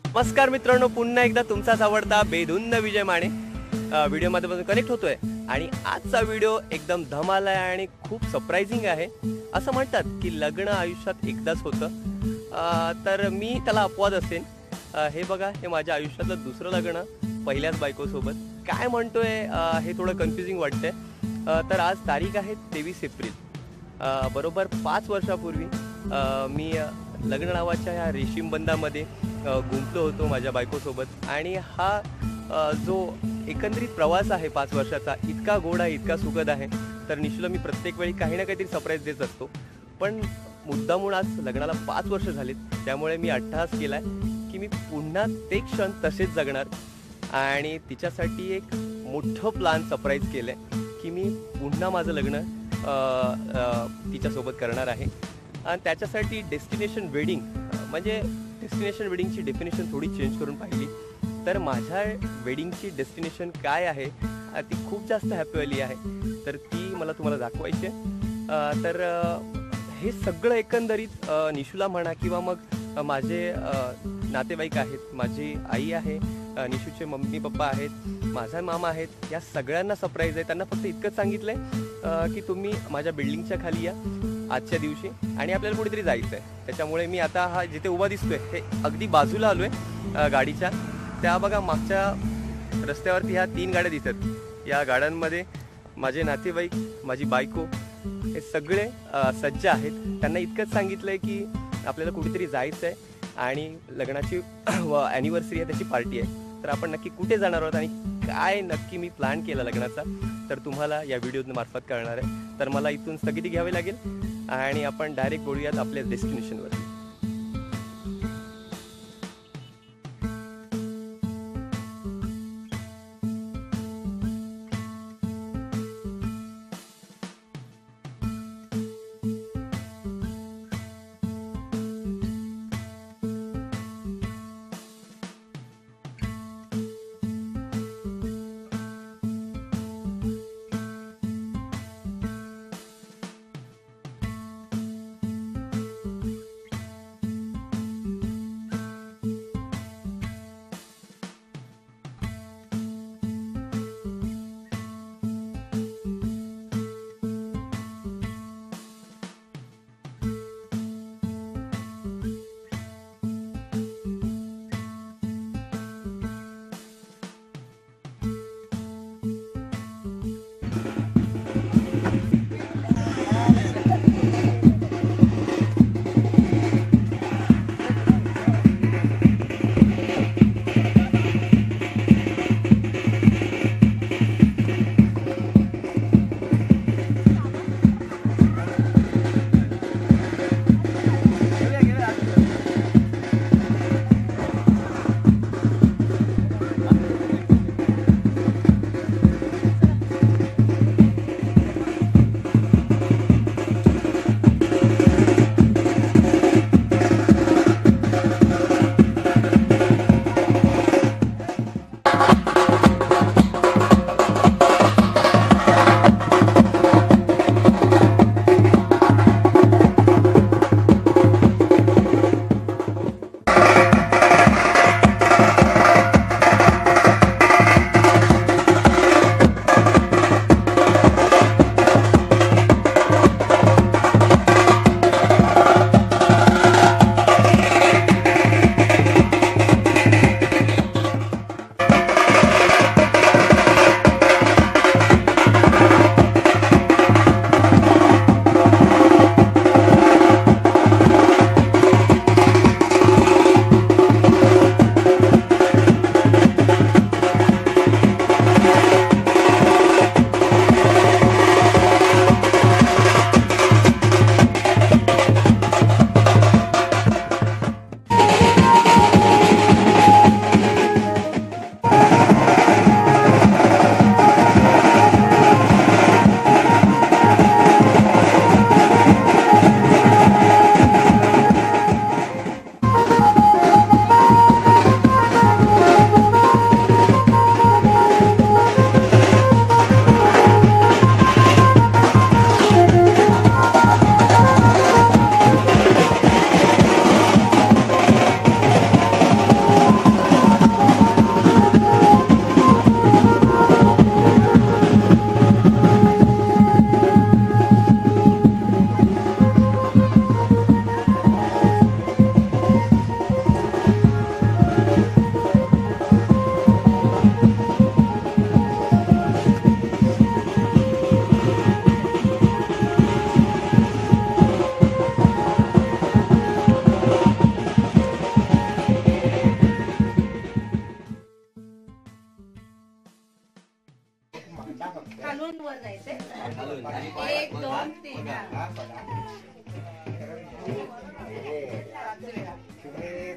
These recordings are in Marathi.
नमस्कार मित्रांनो, पुन्हा एकदा तुमचाच आवडता बेधुंद विजय माने व्हिडिओमध्ये कनेक्ट होतोय. आणि आजचा व्हिडिओ एकदम धमाल आहे आणि खूप सरप्राइझिंग आहे. असं म्हणतात की लग्न आयुष्यात एकदाच होतं, तर मी त्याला अपवाद असेन. हे बघा, हे माझ्या आयुष्यातलं दुसरं लग्न पहिल्याच बायकोसोबत. काय म्हणतोय हे थोडं कन्फ्युजिंग वाटतंय. तर आज तारीख आहे 23 एप्रिल. बरोबर 5 वर्षापूर्वी मी लग्न नावाच्या ह्या रेशीमबंधामध्ये गुंतलो होतो माझ्या बायकोसोबत. आणि हा जो एकंदरीत प्रवास आहे 5 वर्षाचा, इतका गोड आहे, इतका सुखद आहे. तर निश्चितच मी प्रत्येक वेळी काही ना काहीतरी सरप्राईज देत असतो. पण मुद्दामून आज लग्नाला 5 वर्ष झालीत, त्यामुळे मी अट्टहास केला आहे की मी पुन्हा ते क्षण तसेच जगणार. आणि तिच्यासाठी एक मोठं प्लॅन सरप्राईज केलं आहे की मी पुन्हा माझं लग्न तिच्यासोबत करणार आहे. आणि त्याच्यासाठी डेस्टिनेशन वेडिंग म्हणजे डेस्टिनेशन वेडिंगची डेफिनेशन थोडी चेंज करून पाहिली तर माझ्या वेडिंगची डेस्टिनेशन काय आहे ती खूप जास्त हॅपीवाली आहे. तर ती मला तुम्हाला दाखवायची आहे. तर हे सगळं एकंदरीत निशूला म्हणा किंवा मग माझे नातेवाईक आहेत, माझी आई आहे, निशूचे मम्मी पप्पा आहेत, माझा मामा आहेत, या सगळ्यांना सरप्राईज आहे. त्यांना फक्त इतकंच सांगितलं आहे की तुम्ही माझ्या बिल्डिंगच्या खाली या आजच्या दिवशी आणि आपल्याला कुठेतरी जायचं आहे. त्याच्यामुळे मी आता हा जिथे उभा दिसतोय हे अगदी बाजूला आलो आहे गाडीच्या. त्या बघा मागच्या रस्त्यावरती ह्या 3 गाड्या दिसतात. या गाड्यांमध्ये माझे नातेवाईक, माझी बायको हे सगळे सज्ज आहेत. त्यांना इतकंच सांगितलं आहे की आपल्याला कुठेतरी जायचं आहे आणि लग्नाची ॲनिव्हर्सरी आहे, त्याची पार्टी आहे. तर आपण नक्की कुठे जाणार आहोत आणि काय नक्की मी प्लॅन केला लग्नाचा तर तुम्हाला या व्हिडिओ मार्फत कळणार आहे. तर मला इथून स्थगिती घ्यावी लागेल आणि आपण डायरेक्ट बोलूयात आपल्या डेस्टिनेशनवर. एक दोन तीन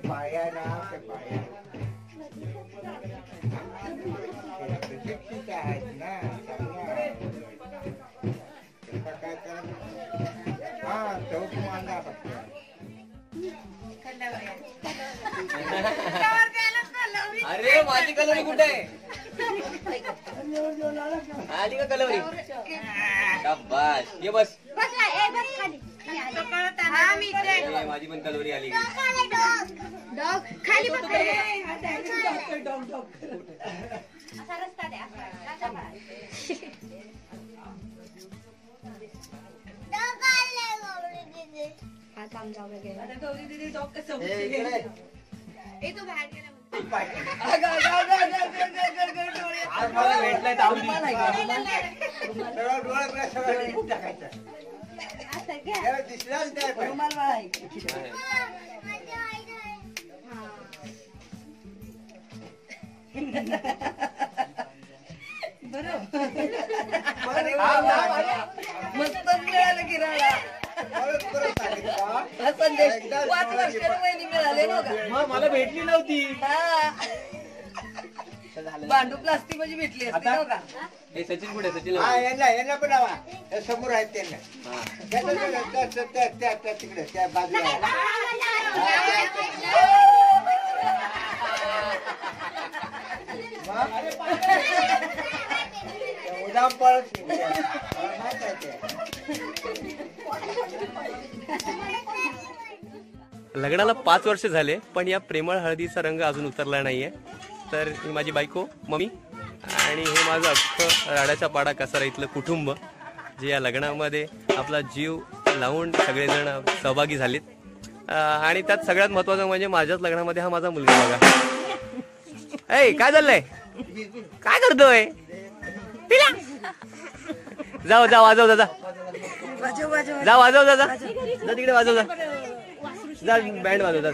पाया ना ते पाया शिक्षित आहेत ना काय करा हा चौक मांगा फक्त अरे माझी कलवरी कुठे आहे? आली का कलवरी? शाबास ये बस. माझी पण कलवरी आली. डॉग खाली बस. मस्त मिळालं किराणा संदेश 5 वर्षाला वहिनी मिळाले नव्हता. मला भेटली नव्हती. भांडू प्लास्टिक मध्ये भेटली असती नव्हता. हे सचिन कुठे? सचिन यांना पण लावा समोर आहेत त्यांना तिकडे त्या बाजूला उदाम पळत लग्नाला 5 वर्ष झाले पण या प्रेमळ हळदीचा रंग अजून उतरला नाहीये. तर ही माझी बायको मम्मी आणि हे माझं अख्खं राड्याच्या पाडा कसारा इथलं कुटुंब जे या लग्नामध्ये आपला जीव लावून सगळेजण सहभागी झालेत. आणि त्यात सगळ्यात महत्वाचं म्हणजे माझ्याच लग्नामध्ये हा माझा मुलगा बघा. ऐ काय झालंय? काय करतोय? जाऊ जा वाजव जा जा वाजव जा जा तिकडे वाजव जा जा बँड वाजव जा.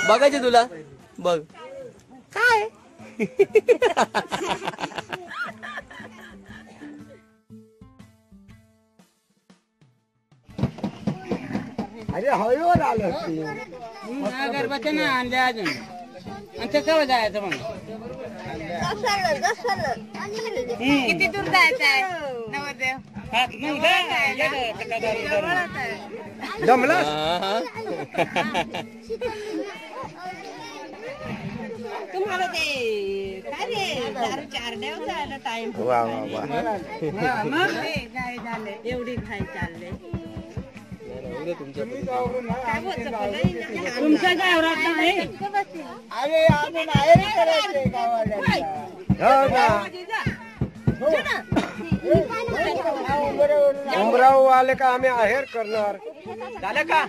बघायचे तुला बघ काय अरे हळूवर आलं गरबाच्या ना आणल्या अजून आणि ते केव्हा जायचं मग? किती दूर जायचं आहे नवरदेव? जमला तुम्हाला ते काय रे दारू 4 दिवस झाला टाइम. वा वा वा एवढी खाय चालले तुमच्या गावरात नाही. अरे आम्ही नाही करायचे गावाला उमराव आले का आम्ही आहेर करणार. झालं का?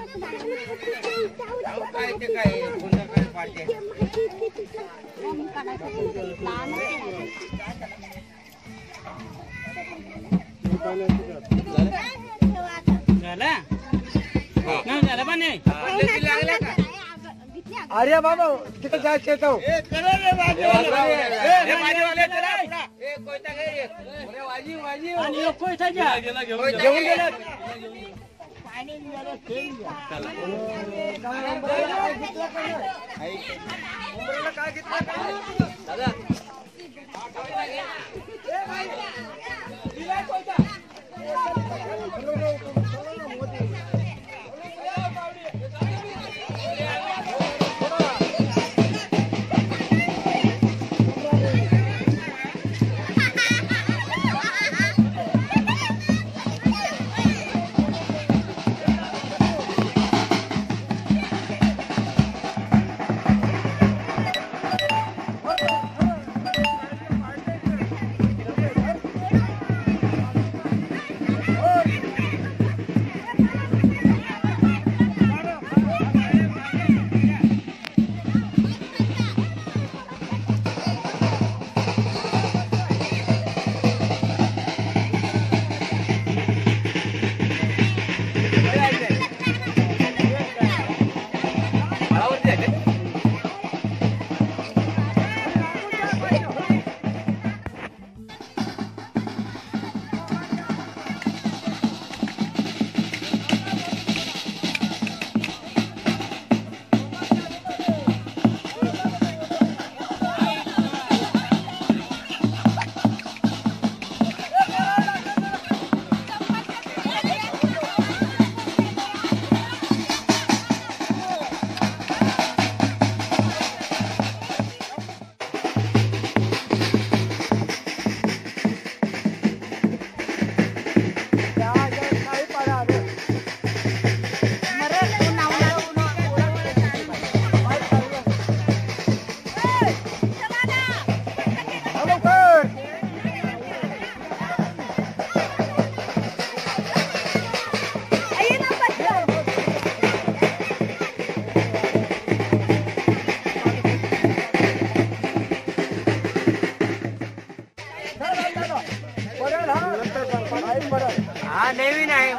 काय ते काय पाठी झाला नाही झालं पण नाही. अरे बाबा तिथे जायचं येतो घेऊन गेलं. काय घेतलं हा नवीन आहे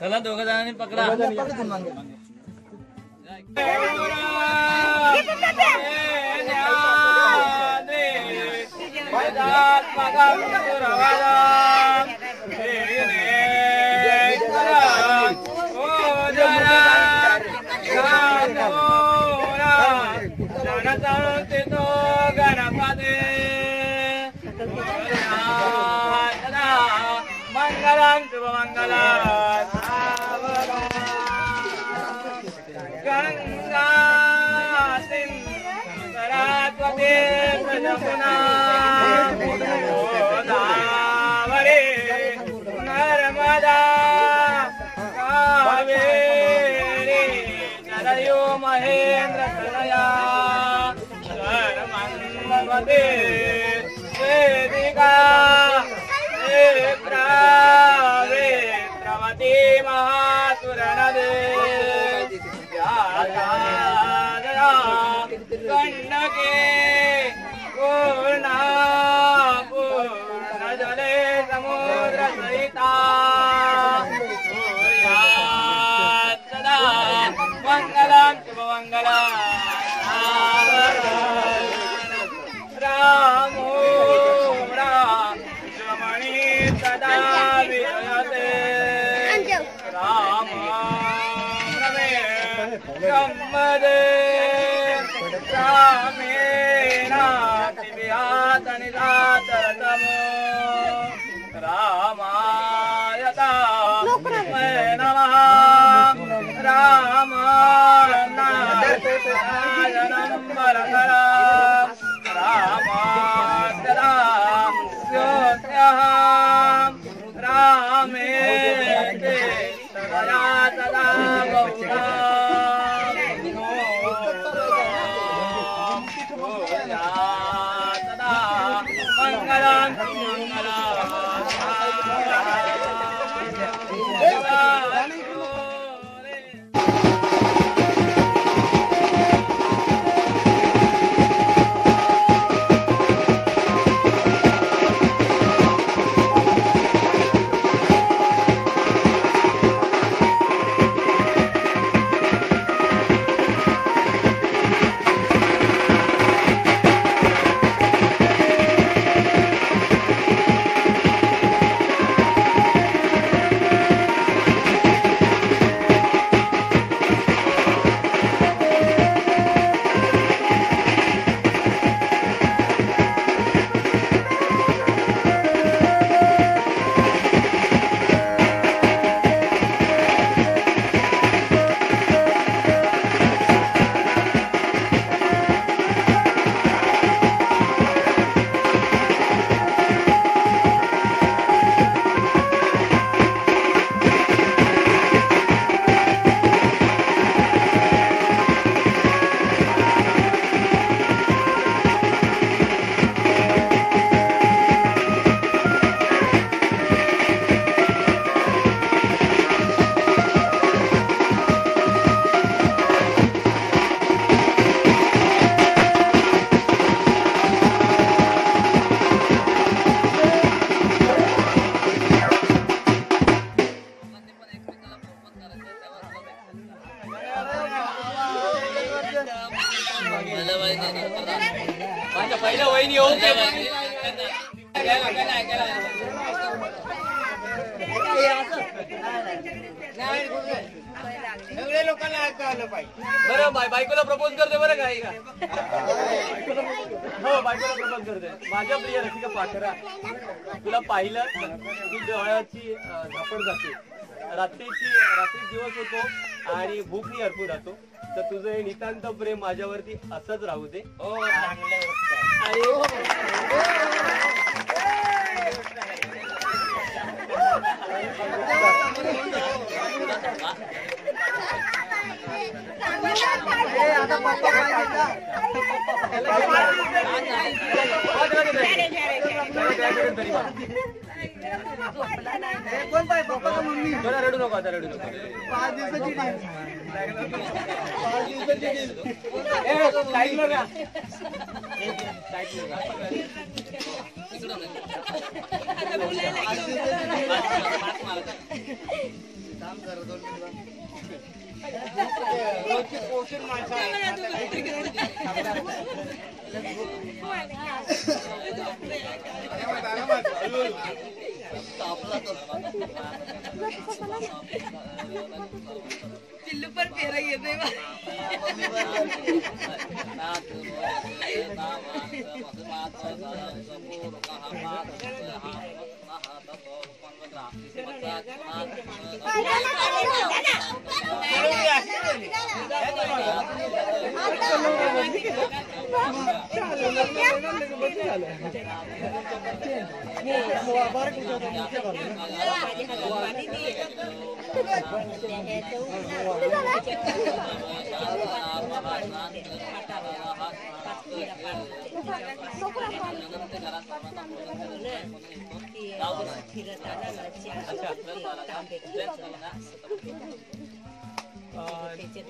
चला दोघं जणांनी पकडा मंगलम शुभमंगलम गंगा सिंधु सरस्वती प्रजमुना गोदावरी नर्मदा कावेरी सरयू महेंद्र तनया सरमंगलवती वेदिका प्रवती महासुरनदे गंडके पूर्णा पूर्ण जले समुद्र सहिता सदा मंगलम शुभमंगलम रामो सदा विजयते राम रमे ब्रह्मदे रामेण दिव्यातनिदातरतमो रामायता नमः रामायणं वरदरा रामायता रामे सदा सदा बहुधा सदा मंगलम मंगलम माझ्या पहिल्या वहिनी होऊन सगळे लोकांना ऐकू आलं पाहिजे. बरं बायकोला प्रपोज करते बरं काय का हो बायकोला प्रपोज करते. माझ्या प्रिय रसिका पाखरा, तुला पाहिलं तू डोळ्याची झापड जाते. रात्री दिवस होतो आणि भूकनी हरपून राहतो. तर तुझं हे नितांत प्रेम माझ्यावरती असंच राहू दे. आता पप्पा कोण पाहिजे पप्पा का मम्मी? रडू नको आता, रडू नको. 5 दिवसाची पोषण माणसं चिल्लू पर फेरा येते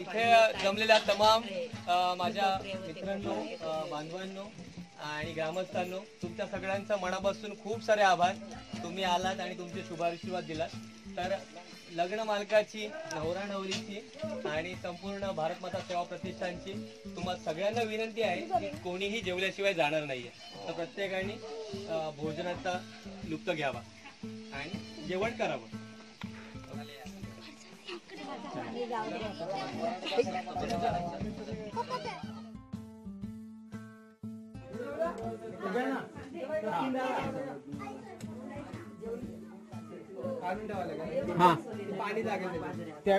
इथे जमलेल्या तमाम माझ्या मित्रांनो, बांधवांनो आणि ग्रामस्थांनो, तुमच्या सगळ्यांचा मनापासून खूप सारे आभार. तुम्ही आलात आणि तुमचे शुभाशीर्वाद दिलात. तर लग्न मालकाची, नवरा नवरीची आणि संपूर्ण भारत माता सेवा प्रतिष्ठानची तुम्हा सगळ्यांना विनंती आहे की कोणीही जेवल्याशिवाय जाणार नाहीये. तर प्रत्येकाने भोजनाचा लुप्त घ्यावा आणि जेवण करावं. हा पाणी लागेल त्या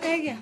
काय घ्या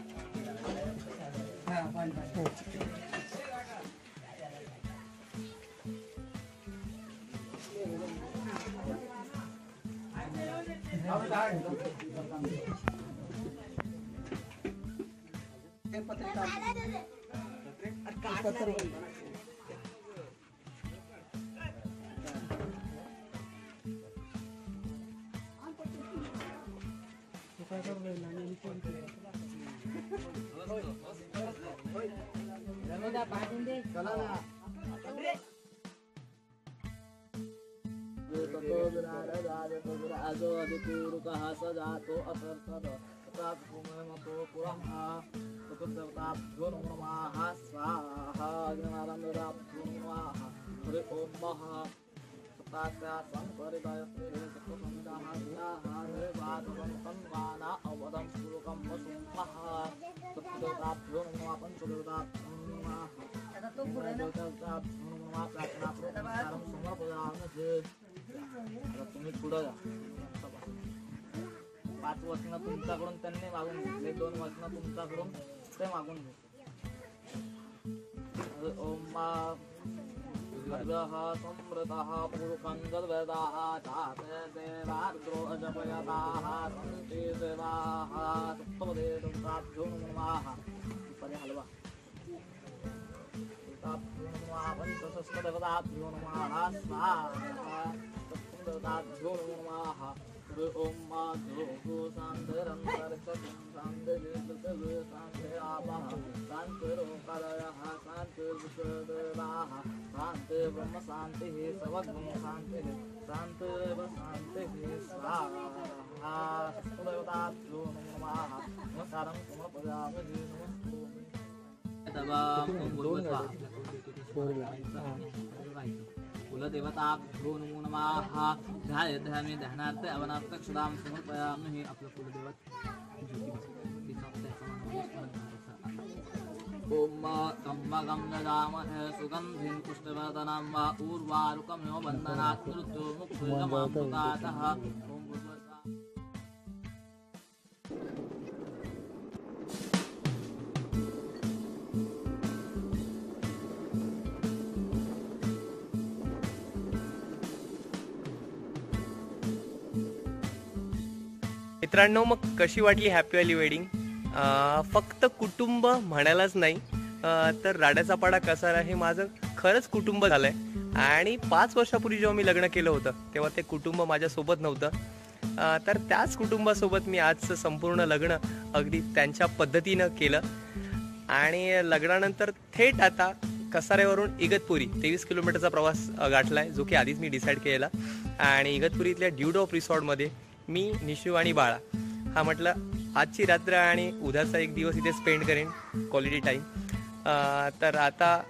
तुम्ही पुढं जा. 5 वचनं तुमच्याकडून त्यांनी मागून घेतले, 2 वचनं तुमच्याकडून ते मागून घेतले. ओम समृतः पुरुषंगर्वेदाः चाते देवार्द्रो अजपयताः सन्ति देवाः सप्तपदे तुमसाभ्यो नमः. पदे हलवा. पंचसहस्रदेवताभ्यो नमः स्वाहा. सप्तदेवताभ्यो नमः. ओम माधो शांति आवाह शांति रोकारयः शांति विश्वदेवाः शांति ब्रह्म शांति सर्वगुण शांति शांति शांति स्वाहा. सप्तदेवताभ्यो नमः. नमस्कारं समर्पयामि. कुलदेवताभ्यो नमो नमः. ध्यायामि ध्यानार्थ अवनार्थ क्षुदां समर्पयामि. आपलं कुलदैवत ओम त्र्यंबकं ददामहे सुगन्धिं पुष्टिवर्धनं वा उर्वारुकमिव बन्धनात् मृत्युर्मुक्षयमामृतातः. ओम मित्रांनो, मग कशी वाटली हॅपी व्हॅली वेडिंग? फक्त कुटुंब म्हणायलाच नाही तर राड्याचा पाडा कसारा हे माझं खरंच कुटुंब झालंय. आणि 5 वर्षापूर्वी जेव्हा मी लग्न केलं होतं तेव्हा ते कुटुंब माझ्यासोबत नव्हतं. तर त्याच कुटुंबासोबत मी आजचं संपूर्ण लग्न अगदी त्यांच्या पद्धतीनं केलं. आणि लग्नानंतर थेट आता कसाऱ्यावरून इगतपुरी 23 किलोमीटरचा प्रवास गाठलाय, जो की आधीच मी डिसाईड केला. आणि इगतपुरीतल्या ड्यूडॉप रिसॉर्टमध्ये मी, निशू आणि बाळा हा म्हटलं आजची रात्र आणि उद्याचा एक दिवस इथे स्पेंड करेन, क्वालिटी टाईम. तर आता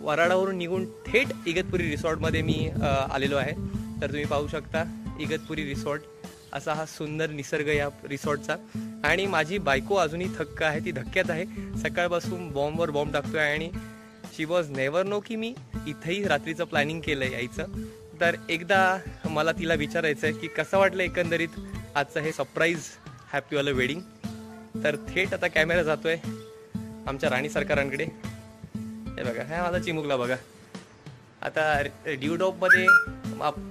वराडावरून निघून थेट इगतपुरी रिसॉर्टमध्ये मी आलेलो आहे. तर तुम्ही पाहू शकता इगतपुरी रिसॉर्ट असा हा सुंदर निसर्ग या रिसॉर्टचा. आणि माझी बायको अजूनही थक्क आहे, ती धक्क्यात आहे. सकाळपासून बॉम्बवर बॉम्ब टाकतोय आणि शी वॉज नेवर नो की मी इथेही रात्रीचं प्लॅनिंग केलं आहे यायचं. तर एकदा मला तिला विचारायचं आहे की कसं वाटलं एकंदरीत आजचं हे सरप्राईज हॅपीवालं वेडिंग. तर थेट आता कॅमेरा जातोय आमच्या राणी सरकारांकडे. हे बघा, हा माझा चिमुकला बघा. आता ड्यूडॉपमध्ये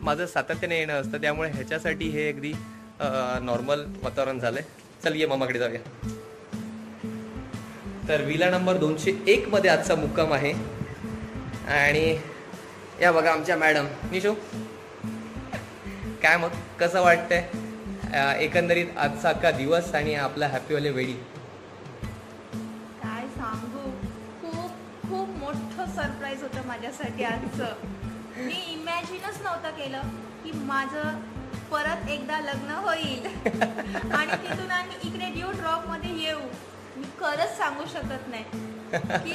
माझं सातत्याने येणं असतं, त्यामुळे ह्याच्यासाठी हे अगदी नॉर्मल वातावरण झालंय. चल ये मामाकडे जाऊया. तर विला नंबर 201 मध्ये आजचा मुक्काम आहे. आणि या बघा आमच्या मॅडम. निशू, काय मग कसं वाटतंय एकंदरीत आजचा अख्खा दिवस आणि आपला हॅपीवाले वेडिंग? काय सांगू, खूप खूप मोठं सरप्राईज होतं माझ्यासाठी आजचं. मी इमॅजिनच नव्हतं केलं की माझं परत एकदा लग्न होईल आणि तिथून आम्ही इकडे ड्यू ड्रॉप मध्ये येऊ. मी खरंच सांगू शकत नाही की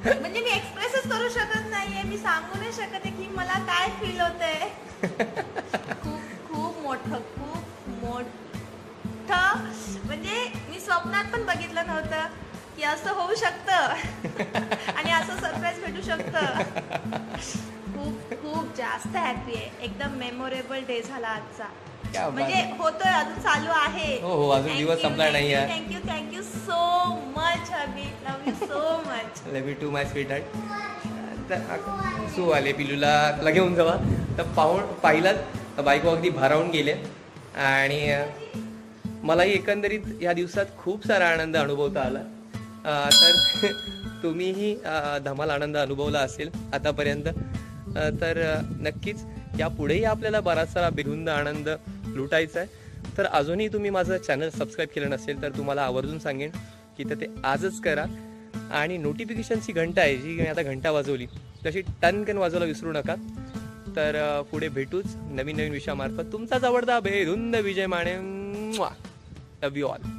म्हणजे मी एक्सप्रेसच करू शकत नाहीये, मी सांगू नाही शकत आहे की मला काय फील होतंय. खूप खूप मोठं म्हणजे मी स्वप्नात पण बघितलं नव्हतं की असं होऊ शकतं आणि असं सरप्राईज भेटू शकतं. खूप खूप जास्त हॅपी आहे. एकदम मेमोरेबल डे झाला आजचा. म्हणजे होतोय, अजून चालू आहे. हो, अजून दिवस संपला नाही आहे. Thank you so much hubby. Love you so much. Love you too my sweet heart. तर सू आले पिलूला घेऊन जावा. तर पाहिलात बायको अगदी भारावून गेले. आणि मलाही एकंदरीत या दिवसात खूप सारा आनंद अनुभवता आला. तर तुम्हीही धमाल आनंद अनुभवला असेल आतापर्यंत. तर नक्कीच यापुढेही आपल्याला बराचसा बेधुंद आनंद लुटायचा आहे. तर अजूनही तुम्ही माझं चॅनल सबस्क्राईब केलं नसेल तर तुम्हाला आवर्जून सांगेन की ते आजच करा. आणि नोटिफिकेशनची घंटा आहे जी मी आता घंटा वाजवली तशी टनकन वाजवायला विसरू नका. तर पुढे भेटूच नवीन नवीन विषयामार्फत. तुमचाच आवडता बेधुंद Vijay Mane. Love you all.